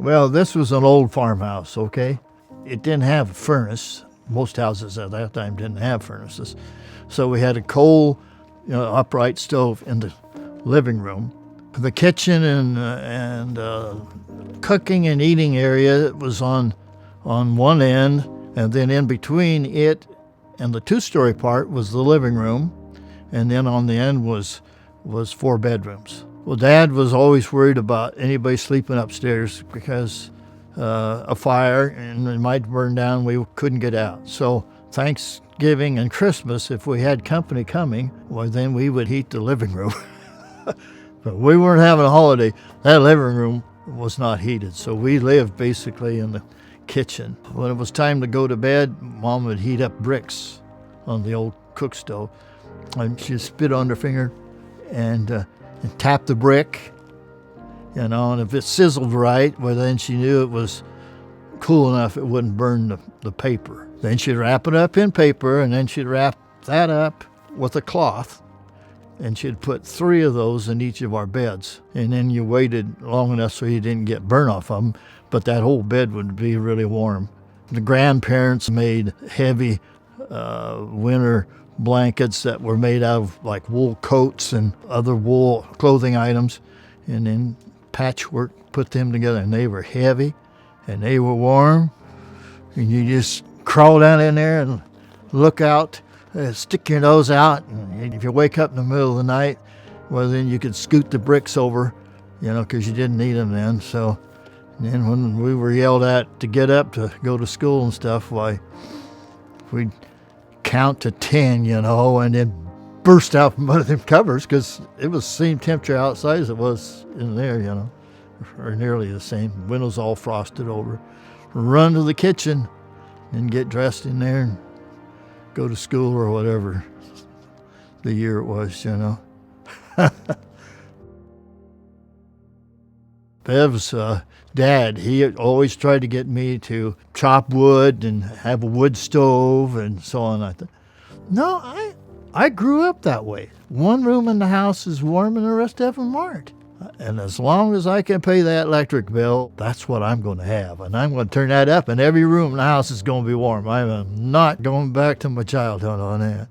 Well, this was an old farmhouse, okay? It didn't have a furnace. Most houses at that time didn't have furnaces. So we had a coal, upright stove in the living room. The kitchen and cooking and eating area was on one end, and then in between it and the two-story part was the living room, and then on the end was 4 bedrooms. Well, Dad was always worried about anybody sleeping upstairs because a fire and it might burn down. We couldn't get out. So Thanksgiving and Christmas, if we had company coming, well, then we would heat the living room. But we weren't having a holiday. That living room was not heated, so we lived basically in the kitchen. When it was time to go to bed, Mom would heat up bricks on the old cook stove, and she'd spit on her finger and tap the brick, and if it sizzled right, well, then she knew it was cool enough it wouldn't burn the paper. Then she'd wrap it up in paper, and then she'd wrap that up with a cloth, and she'd put 3 of those in each of our beds. And then you waited long enough so you didn't get burnt off of them, but that whole bed would be really warm. The grandparents made heavy winter blankets that were made out of like wool coats and other wool clothing items, and then patchwork, put them together, and they were heavy and they were warm, and you just crawl down in there and look out, stick your nose out, and if you wake up in the middle of the night, well, then you could scoot the bricks over, because you didn't need them then. So then when we were yelled at to get up to go to school and stuff, why, we'd count to 10, and then burst out from under them covers, because it was the same temperature outside as it was in there, or nearly the same. Windows all frosted over. Run to the kitchen and get dressed in there and go to school or whatever the year it was, Bev's dad, he always tried to get me to chop wood and have a wood stove and so on. I thought, no, I grew up that way. One room in the house is warm and the rest of them aren't. And as long as I can pay that electric bill, that's what I'm going to have. And I'm going to turn that up, and every room in the house is going to be warm. I'm not going back to my childhood on that.